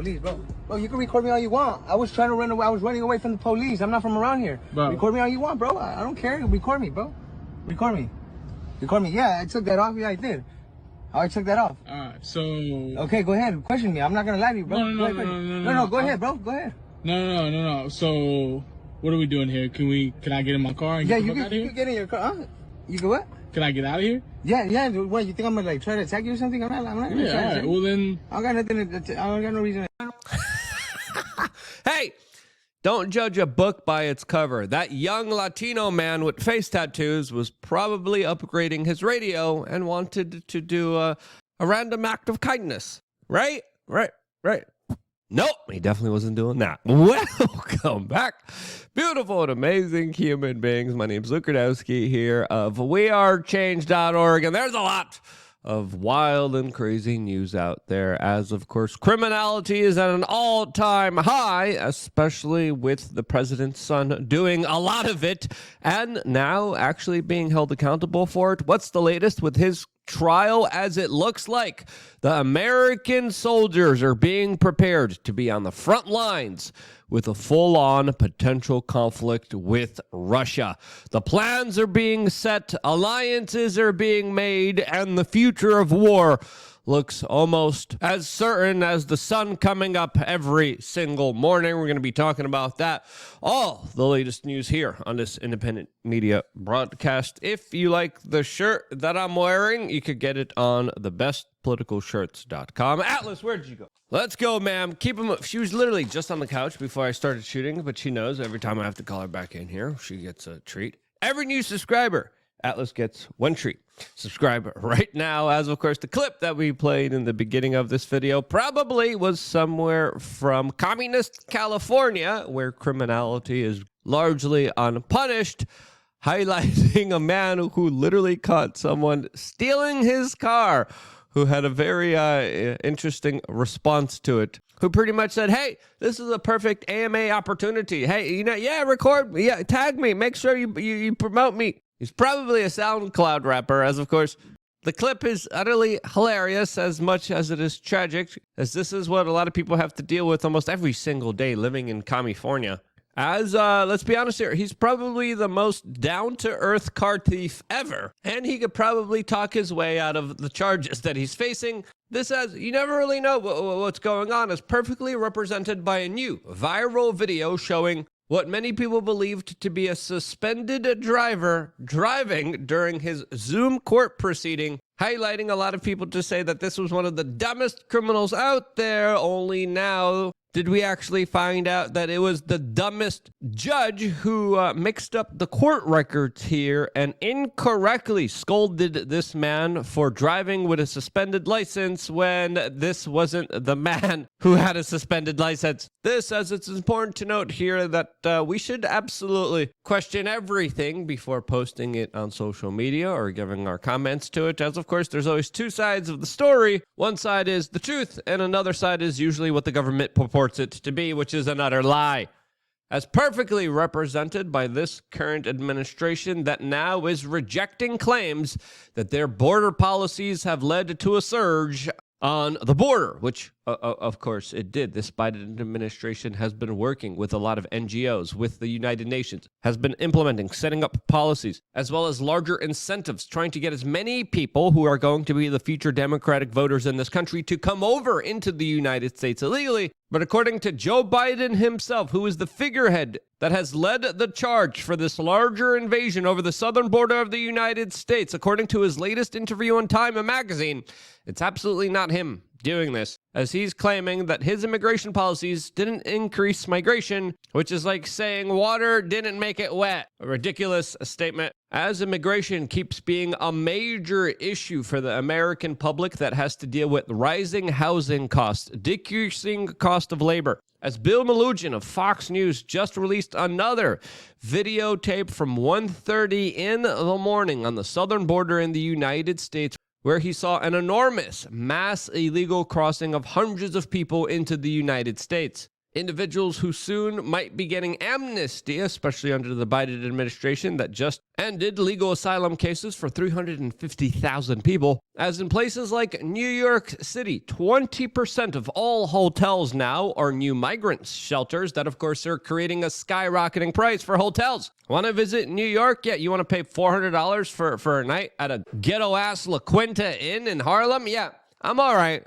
police, bro. Bro, you can record me all you want. I was trying to run away. I was running away from the police. I'm not from around here. Bro. Record me all you want, bro. I don't care. Record me, bro. Record me. Record me. Yeah, I took that off. Yeah, I did. I took that off. Alright, so... Okay, go ahead. Question me. I'm not going to lie to you, bro. No, go ahead, bro. Go ahead. No. So, what are we doing here? Can I get in my car and get you can get in your car. Huh? You can what? Can I get out of here? Yeah. What, you think I'm going to, like, try to attack you or something? I'm not going to try to attack you. Well, then... I got nothing to... I don't got no reason to... Hey! Don't judge a book by its cover. That young Latino man with face tattoos was probably upgrading his radio and wanted to do a random act of kindness. Right? Nope, he definitely wasn't doing that. Welcome back, beautiful and amazing human beings. My name's Luke Radowski here of wearechange.org, and there's a lot of wild and crazy news out there, as of course criminality is at an all-time high, especially with the president's son doing a lot of it and now actually being held accountable for it. What's the latest with his trial? As it looks like the American soldiers are being prepared to be on the front lines with a full-on potential conflict with Russia. The plans are being set, alliances are being made, and the future of war looks almost as certain as the sun coming up every single morning. We're going to be talking about that. All the latest news here on this independent media broadcast. If you like the shirt that I'm wearing, you could get it on thebestpoliticalshirts.com. Atlas, where did you go? Let's go, ma'am. Keep him up. She was literally just on the couch before I started shooting, but she knows every time I have to call her back in here, she gets a treat. Every new subscriber, Atlas gets one treat. Subscribe right now, as of course the clip that we played in the beginning of this video probably was somewhere from communist California, where criminality is largely unpunished, highlighting a man who literally caught someone stealing his car, who had a very interesting response to it, who pretty much said, hey, this is a perfect AMA opportunity. Hey, record me, tag me, make sure you promote me. He's probably a SoundCloud rapper, as of course the clip is utterly hilarious as much as it is tragic, as this is what a lot of people have to deal with almost every single day living in California. As, let's be honest here, he's probably the most down-to-earth car thief ever, and he could probably talk his way out of the charges that he's facing. This, as you never really know what's going on, is perfectly represented by a new viral video showing what many people believed to be a suspended driver driving during his Zoom court proceeding, highlighting a lot of people to say that this was one of the dumbest criminals out there. Only now did we actually find out that it was the dumbest judge who mixed up the court records here and incorrectly scolded this man for driving with a suspended license when this wasn't the man who had a suspended license. This, as it's important to note here that we should absolutely question everything before posting it on social media or giving our comments to it, as of course there's always two sides of the story. One side is the truth and another side is usually what the government purports it to be, which is an utter lie, as perfectly represented by this current administration that now is rejecting claims that their border policies have led to a surge on the border, which of course it did. This Biden administration has been working with a lot of NGOs, with the United Nations, has been implementing, setting up policies, as well as larger incentives, trying to get as many people who are going to be the future Democratic voters in this country to come over into the United States illegally. But according to Joe Biden himself, who is the figurehead that has led the charge for this larger invasion over the southern border of the United States, according to his latest interview on Time magazine, it's absolutely not him doing this, as he's claiming that his immigration policies didn't increase migration, which is like saying water didn't make it wet. A ridiculous statement, as immigration keeps being a major issue for the American public that has to deal with rising housing costs, decreasing cost of labor. As Bill Melugin of Fox News just released another videotape from 1:30 in the morning on the southern border in the United States, where he saw an enormous mass illegal crossing of hundreds of people into the United States. individuals who soon might be getting amnesty, especially under the Biden administration that just ended legal asylum cases for 350,000 people. As in places like New York City, 20% of all hotels now are new migrant shelters that, of course, are creating a skyrocketing price for hotels. Want to visit New York? Yeah, you want to pay $400 for a night at a ghetto-ass La Quinta Inn in Harlem? Yeah, I'm all right.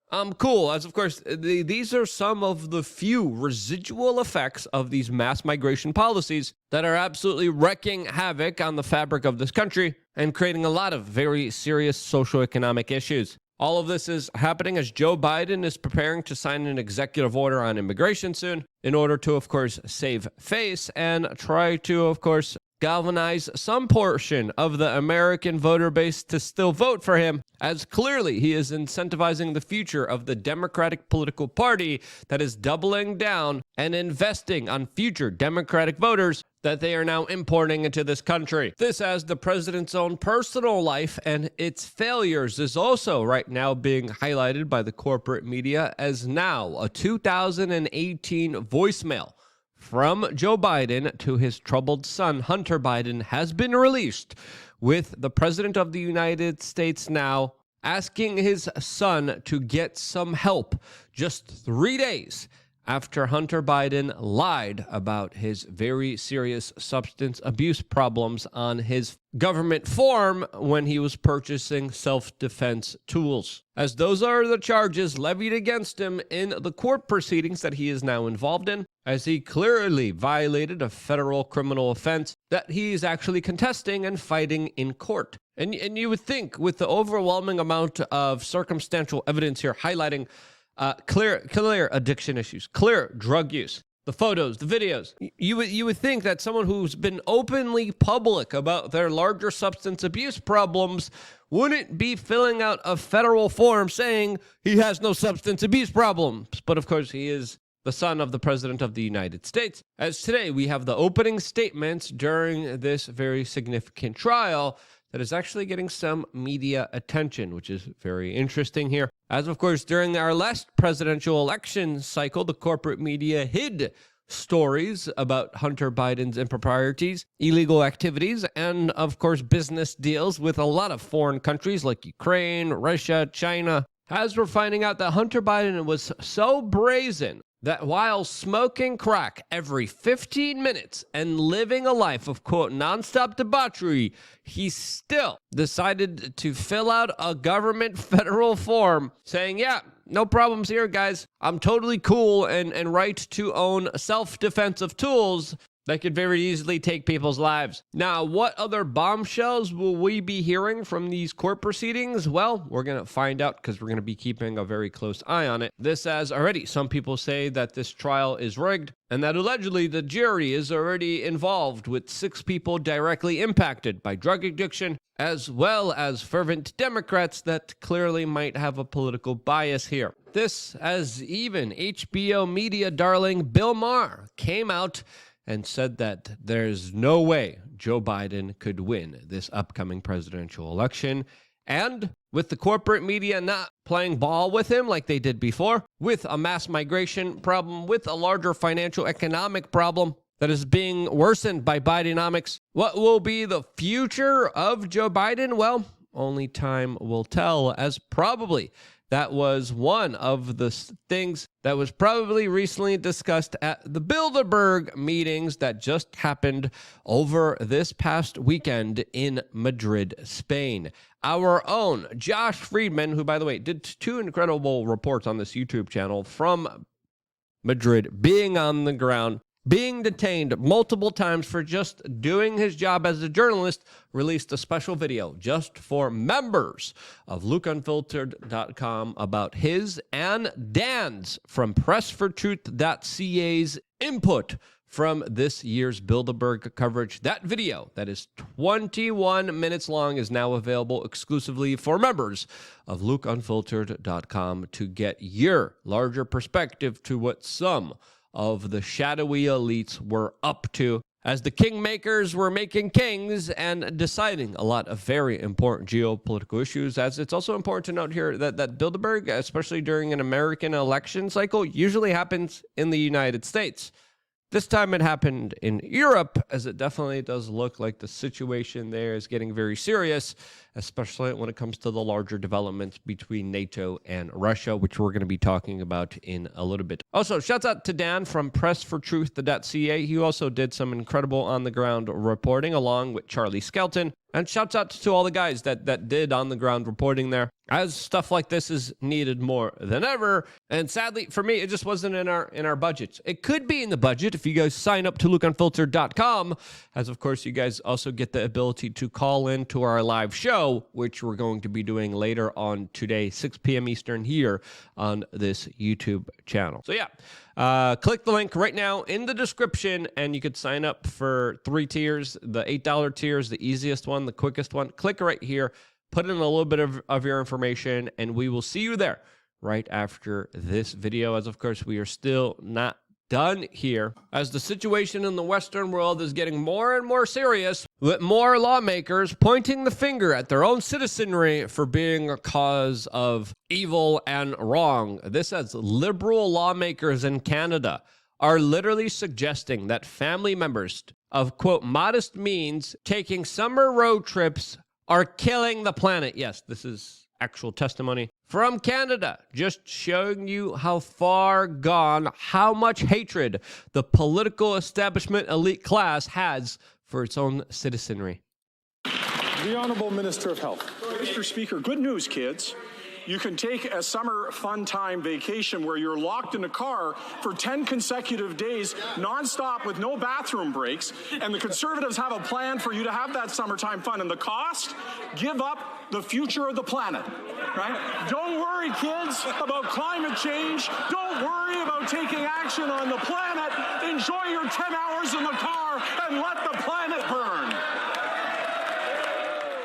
I'm cool. As of course, these are some of the few residual effects of these mass migration policies that are absolutely wreaking havoc on the fabric of this country and creating a lot of very serious socioeconomic issues. All of this is happening as Joe Biden is preparing to sign an executive order on immigration soon in order to, of course, save face and try to, of course, galvanize some portion of the American voter base to still vote for him, as clearly he is incentivizing the future of the Democratic political party that is doubling down and investing on future Democratic voters that they are now importing into this country. This, as the president's own personal life and its failures, is also right now being highlighted by the corporate media as now a 2018 voicemail from Joe Biden to his troubled son, Hunter Biden, has been released, with the President of the United States now asking his son to get some help just 3 days after Hunter Biden lied about his very serious substance abuse problems on his government form when he was purchasing self-defense tools, as those are the charges levied against him in the court proceedings that he is now involved in, as he clearly violated a federal criminal offense that he is actually contesting and fighting in court. And you would think, with the overwhelming amount of circumstantial evidence here highlighting clear addiction issues, clear drug use, the photos, the videos, you would think that someone who's been openly public about their larger substance abuse problems wouldn't be filling out a federal form saying he has no substance abuse problems. But of course, he is the son of the President of the United States. As today, we have the opening statements during this very significant trial that is actually getting some media attention, which is very interesting here. As of course, during our last presidential election cycle, the corporate media hid stories about Hunter Biden's improprieties, illegal activities, and of course, business deals with a lot of foreign countries like Ukraine, Russia, China. As we're finding out that Hunter Biden was so brazen that while smoking crack every 15 minutes and living a life of, quote, nonstop debauchery, he still decided to fill out a government federal form saying, yeah, no problems here, guys. I'm totally cool and right to own self-defensive tools that could very easily take people's lives. Now, what other bombshells will we be hearing from these court proceedings? Well, we're going to find out because we're going to be keeping a very close eye on it. This, as already some people say that this trial is rigged and that allegedly the jury is already involved, with 6 people directly impacted by drug addiction, as well as fervent Democrats that clearly might have a political bias here. This, as even HBO media darling Bill Maher came out and said that there's no way Joe Biden could win this upcoming presidential election. And with the corporate media not playing ball with him like they did before, with a mass migration problem, with a larger financial economic problem that is being worsened by Bidenomics, what will be the future of Joe Biden? Well, only time will tell, as probably that was one of the things that was probably recently discussed at the Bilderberg meetings that just happened over this past weekend in Madrid, Spain. Our own Josh Friedman, who, by the way, did 2 incredible reports on this YouTube channel from Madrid, being on the ground, being detained multiple times for just doing his job as a journalist, released a special video just for members of LukeUnfiltered.com about his and Dan's from PressForTruth.ca's input from this year's Bilderberg coverage. That video, that is 21 minutes long, is now available exclusively for members of LukeUnfiltered.com to get your larger perspective to what some of the shadowy elites were up to as the kingmakers were making kings and deciding a lot of very important geopolitical issues. As it's also important to note here that Bilderberg, especially during an American election cycle, usually happens in the United States. This time it happened in Europe, as it definitely does look like the situation there is getting very serious, especially when it comes to the larger developments between NATO and Russia, which we're going to be talking about in a little bit. Also, shouts out to Dan from pressfortruth.ca. He also did some incredible on-the-ground reporting along with Charlie Skelton. And shouts out to all the guys that did on-the-ground reporting there, as stuff like this is needed more than ever. And sadly, for me, it just wasn't in our budgets. It could be in the budget if you guys sign up to LukeUnfiltered.com, as of course you guys also get the ability to call in to our live show, which we're going to be doing later on today, 6 p.m. Eastern here on this YouTube channel. So yeah. Click the link right now in the description, and you could sign up for 3 tiers. The $8 tier is the easiest one, the quickest one. Click right here, put in a little bit of your information, and we will see you there right after this video. As of course, we are still not done here, as the situation in the Western world is getting more and more serious, with more lawmakers pointing the finger at their own citizenry for being a cause of evil and wrong. This as liberal lawmakers in Canada are literally suggesting that family members of, quote, modest means taking summer road trips are killing the planet. Yes, this is actual testimony from Canada, just showing you how far gone, how much hatred the political establishment elite class has for its own citizenry. The Honourable Minister of Health. Mr. Speaker, good news, kids. You can take a summer fun time vacation where you're locked in a car for 10 consecutive days, nonstop with no bathroom breaks, and the Conservatives have a plan for you to have that summertime fun. And the cost? Give up the future of the planet, right? Don't worry, kids, about climate change. Don't worry about taking action on the planet. Enjoy your 10 hours in the car and let the planet burn.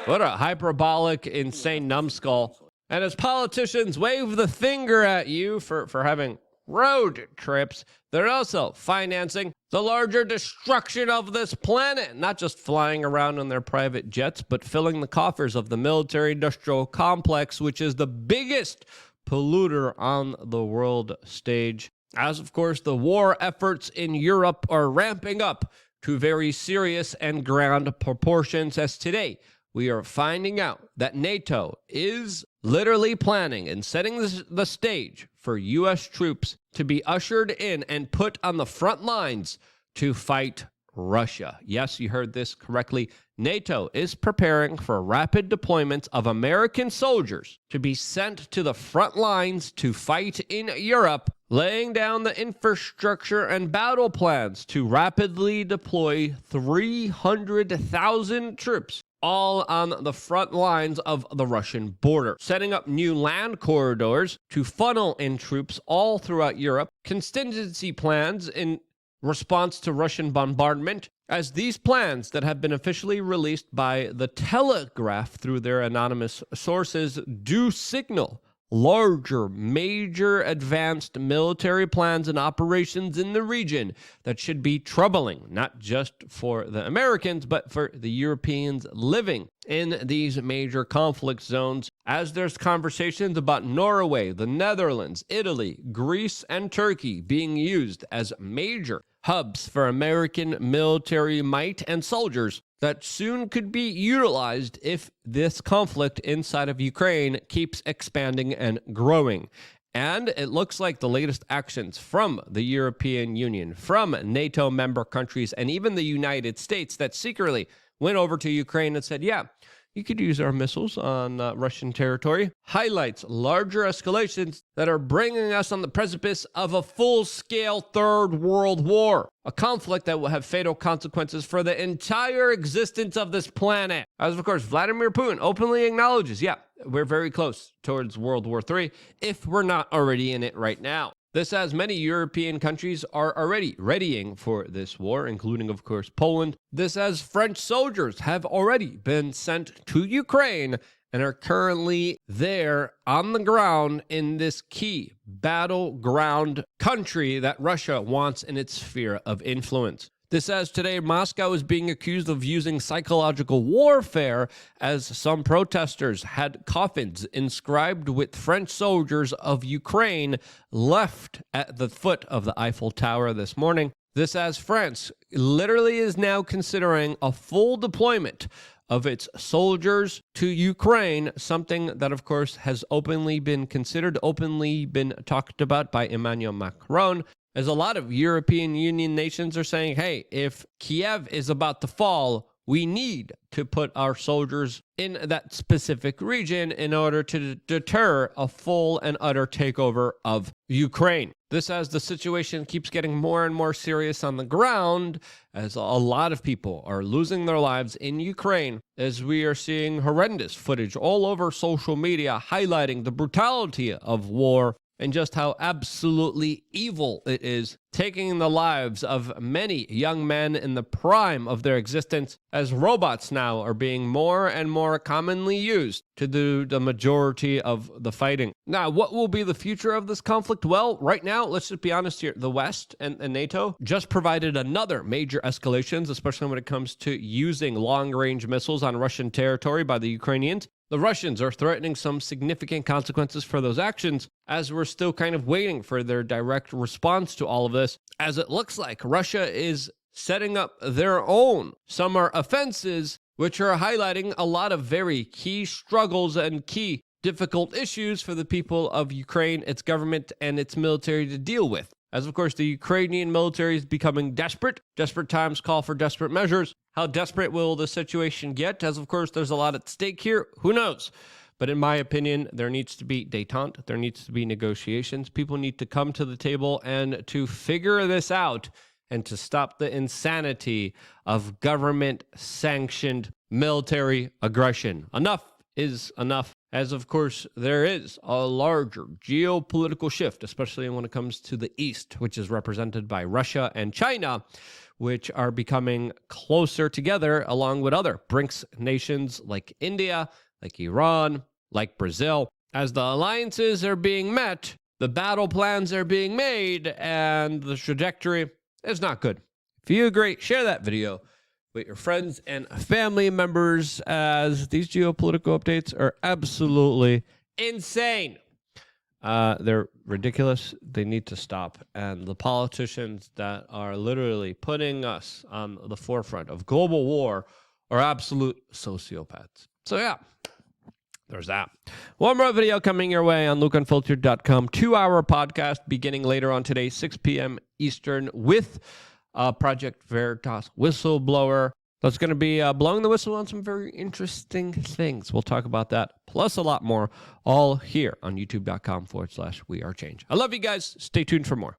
What a hyperbolic, insane numbskull. And as politicians wave the finger at you for having road trips, they're also financing the larger destruction of this planet. Not just flying around in their private jets, but filling the coffers of the military-industrial complex, which is the biggest polluter on the world stage. As, of course, the war efforts in Europe are ramping up to very serious and grand proportions, as today we are finding out that NATO is literally planning and setting the stage for U.S. troops to be ushered in and put on the front lines to fight Russia. Yes, you heard this correctly. NATO is preparing for rapid deployments of American soldiers to be sent to the front lines to fight in Europe, laying down the infrastructure and battle plans to rapidly deploy 300,000 troops all on the front lines of the Russian border, setting up new land corridors to funnel in troops all throughout Europe, contingency plans in response to Russian bombardment, as these plans that have been officially released by the Telegraph through their anonymous sources do signal larger, major advanced military plans and operations in the region that should be troubling, not just for the Americans, but for the Europeans living in these major conflict zones, as there's conversations about Norway, the Netherlands, Italy, Greece, and Turkey being used as major hubs for American military might and soldiers that soon could be utilized if this conflict inside of Ukraine keeps expanding and growing. And it looks like the latest actions from the European Union, from NATO member countries, and even the United States that secretly went over to Ukraine and said, yeah, you could use our missiles on Russian territory, highlights larger escalations that are bringing us on the precipice of a full-scale Third World War, a conflict that will have fatal consequences for the entire existence of this planet. As of course, Vladimir Putin openly acknowledges, yeah, we're very close towards World War III, if we're not already in it right now. This, as many European countries are already readying for this war, including, of course, Poland. This, as French soldiers have already been sent to Ukraine and are currently there on the ground in this key battleground country that Russia wants in its sphere of influence. This says today Moscow is being accused of using psychological warfare as some protesters had coffins inscribed with French soldiers of Ukraine left at the foot of the Eiffel Tower this morning. This as France literally is now considering a full deployment of its soldiers to Ukraine, something that, of course, has openly been considered, openly been talked about by Emmanuel Macron, as a lot of European Union nations are saying, hey, if Kiev is about to fall, we need to put our soldiers in that specific region in order to deter a full and utter takeover of Ukraine. This as the situation keeps getting more and more serious on the ground, as a lot of people are losing their lives in Ukraine, as we are seeing horrendous footage all over social media highlighting the brutality of war and just how absolutely evil it is, taking the lives of many young men in the prime of their existence, as robots now are being more and more commonly used to do the majority of the fighting. Now, what will be the future of this conflict? Well, right now, let's just be honest here, the West and NATO just provided another major escalations, especially when it comes to using long-range missiles on Russian territory by the Ukrainians. The Russians are threatening some significant consequences for those actions, as we're still kind of waiting for their direct response to all of this, as it looks like Russia is setting up their own summer offenses, which are highlighting a lot of very key struggles and key difficult issues for the people of Ukraine, its government, and its military to deal with. As, of course, the Ukrainian military is becoming desperate. Desperate times call for desperate measures. How desperate will the situation get? As, of course, there's a lot at stake here. Who knows? But in my opinion, there needs to be détente. There needs to be negotiations. People need to come to the table and to figure this out and to stop the insanity of government-sanctioned military aggression. Enough is enough. As, of course, there is a larger geopolitical shift, especially when it comes to the East, which is represented by Russia and China, which are becoming closer together along with other BRICS nations like India, like Iran, like Brazil. As the alliances are being met, the battle plans are being made, and the trajectory is not good. If you agree, share that video with your friends and family members, as these geopolitical updates are absolutely insane. They're ridiculous. They need to stop. And the politicians that are literally putting us on the forefront of global war are absolute sociopaths. So yeah, there's that. One more video coming your way on LukeUnfiltered.com. 2-hour podcast beginning later on today, 6 p.m. Eastern, with Project Veritas whistleblower that's going to be blowing the whistle on some very interesting things. We'll talk about that, plus a lot more, all here on youtube.com/wearechange. I love you guys. Stay tuned for more.